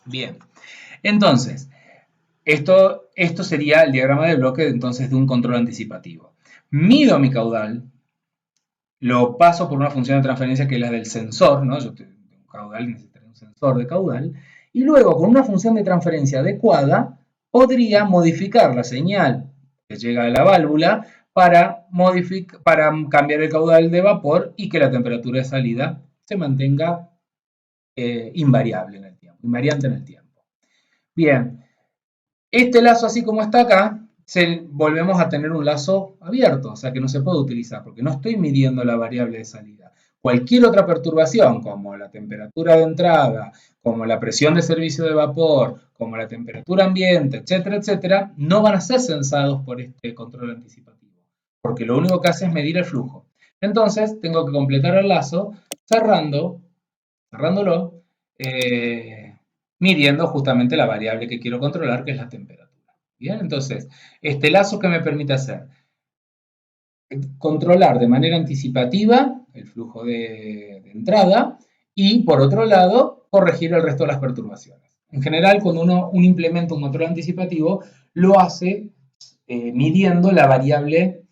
Bien, entonces, esto sería el diagrama de bloque entonces de un control anticipativo. Mido mi caudal, lo paso por una función de transferencia que es la del sensor, ¿no? Yo tengo un caudal y necesito un sensor de caudal, y luego con una función de transferencia adecuada podría modificar la señal que llega a la válvula para cambiar el caudal de vapor y que la temperatura de salida se mantenga invariable en el tiempo, invariante en el tiempo. Bien, este lazo así como está acá, volvemos a tener un lazo abierto, o sea que no se puede utilizar porque no estoy midiendo la variable de salida. Cualquier otra perturbación, como la temperatura de entrada, como la presión de servicio de vapor, como la temperatura ambiente, etcétera, etcétera, no van a ser censados por este control anticipativo, porque lo único que hace es medir el flujo. Entonces, tengo que completar el lazo cerrándolo, midiendo justamente la variable que quiero controlar, que es la temperatura. Bien, entonces, este lazo que me permite hacer controlar de manera anticipativa el flujo de entrada y, por otro lado, corregir el resto de las perturbaciones. En general, cuando uno implementa un control anticipativo, lo hace midiendo la variable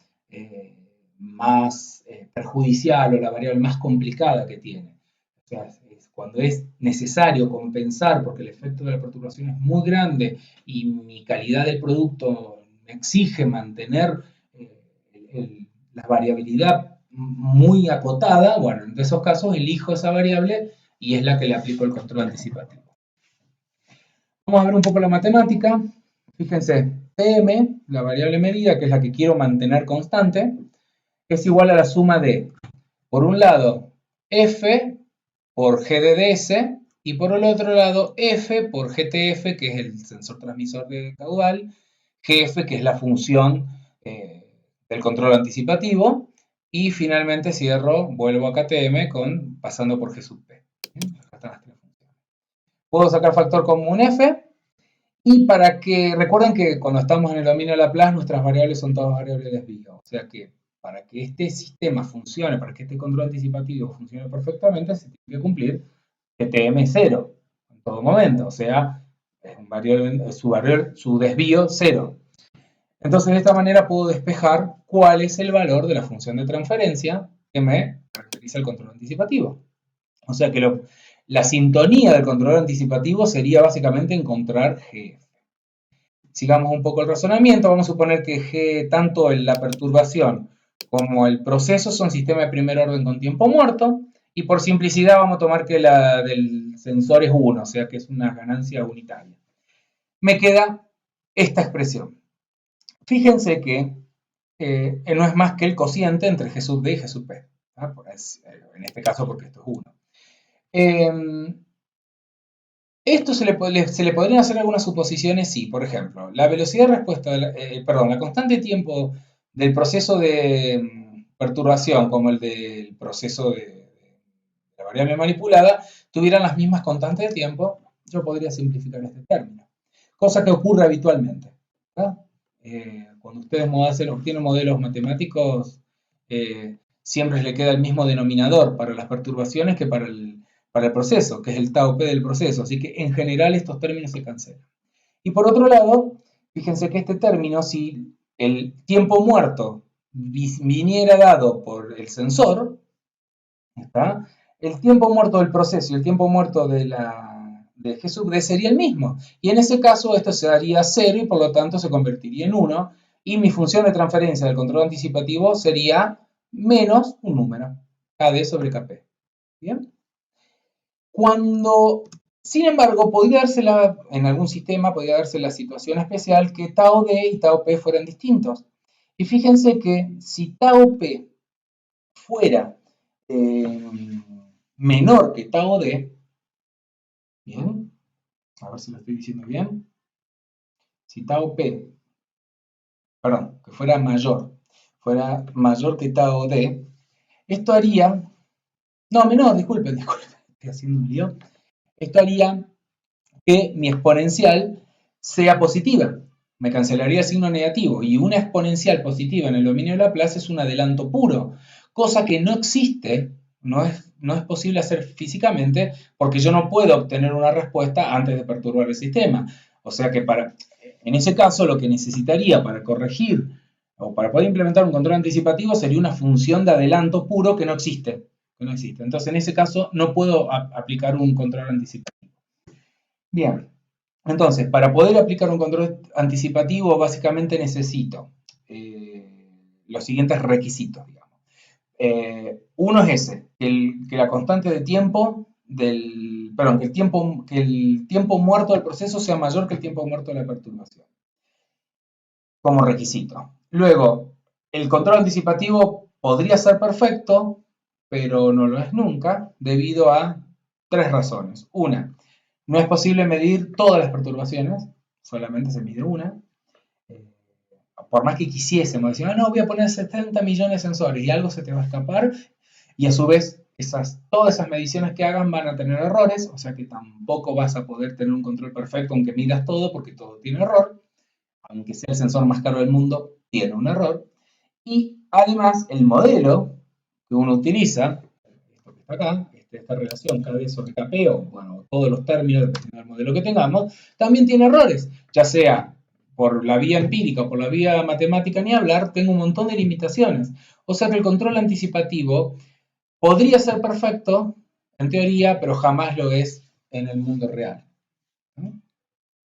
más perjudicial o la variable más complicada que tiene. O sea, cuando es necesario compensar porque el efecto de la perturbación es muy grande y mi calidad del producto me exige mantener la variabilidad muy acotada, bueno, en esos casos elijo esa variable y es la que le aplico el control anticipativo. Vamos a ver un poco la matemática. Fíjense, Pm, la variable medida, que es la que quiero mantener constante, es igual a la suma de, por un lado, F por GDDS y por el otro lado, F por GTF, que es el sensor transmisor de caudal, GF, que es la función del control anticipativo, y finalmente cierro, vuelvo a KTM pasando por G sub P. Acá están las tres funciones. Puedo sacar factor común F, y para que, recuerden que cuando estamos en el dominio de Laplace, nuestras variables son todas variables de desvío. O sea que para que este sistema funcione, para que este control anticipativo funcione perfectamente, se tiene que cumplir que TM es 0 en todo momento. O sea, su desvío 0. Entonces, de esta manera puedo despejar cuál es el valor de la función de transferencia que me caracteriza el control anticipativo. O sea que la sintonía del control anticipativo sería básicamente encontrar GF. Sigamos un poco el razonamiento. Vamos a suponer que G, tanto la perturbación como el proceso son sistemas de primer orden con tiempo muerto. Y por simplicidad vamos a tomar que la del sensor es 1, o sea que es una ganancia unitaria. Me queda esta expresión. Fíjense que no es más que el cociente entre G sub D y G sub P. En este caso porque esto es 1. Esto se le podrían hacer algunas suposiciones, sí. Por ejemplo, la velocidad de respuesta, la constante de tiempo del proceso de perturbación como el del proceso de la variable manipulada tuvieran las mismas constantes de tiempo, yo podría simplificar este término. Cosa que ocurre habitualmente. Cuando ustedes obtienen modelos matemáticos, siempre le queda el mismo denominador para las perturbaciones que para el proceso, que es el tau p del proceso. Así que en general estos términos se cancelan. Y por otro lado, fíjense que este término, si el tiempo muerto viniera dado por el sensor, ¿está? El tiempo muerto del proceso y el tiempo muerto de G sub D sería el mismo. Y en ese caso esto se daría 0 y por lo tanto se convertiría en 1. Y mi función de transferencia del control anticipativo sería menos un número, KD sobre KP. ¿Bien? Sin embargo, en algún sistema podría darse la situación especial que tau D y tau P fueran distintos. Y fíjense que si tau P fuera menor que tau D, bien, a ver si lo estoy diciendo bien, si tau P, perdón, que fuera mayor que tau D, esto haría, no, menor, disculpen, estoy haciendo un lío, esto haría que mi exponencial sea positiva. Me cancelaría el signo negativo. Y una exponencial positiva en el dominio de Laplace es un adelanto puro, cosa que no existe No es posible hacer físicamente porque yo no puedo obtener una respuesta antes de perturbar el sistema. O sea que en ese caso lo que necesitaría para corregir o para poder implementar un control anticipativo sería una función de adelanto puro que no existe. Entonces en ese caso no puedo aplicar un control anticipativo. Bien, entonces para poder aplicar un control anticipativo básicamente necesito los siguientes requisitos, digamos. Uno es ese, que la constante de tiempo perdón, que el tiempo muerto del proceso sea mayor que el tiempo muerto de la perturbación, como requisito. Luego, el control anticipativo podría ser perfecto, pero no lo es nunca, debido a tres razones. Una, no es posible medir todas las perturbaciones, solamente se mide una. Por más que quisiésemos decir, no, voy a poner 70 millones de sensores y algo se te va a escapar, y a su vez todas esas mediciones que hagan van a tener errores, o sea que tampoco vas a poder tener un control perfecto aunque midas todo, porque todo tiene error, aunque sea el sensor más caro del mundo, tiene un error. Y además el modelo que uno utiliza, esto que está acá, esta relación KD sobre KP, o bueno, todos los términos, dependiendo del modelo que tengamos, también tiene errores, ya sea por la vía empírica o por la vía matemática, ni hablar, tengo un montón de limitaciones. O sea que el control anticipativo podría ser perfecto, en teoría, pero jamás lo es en el mundo real.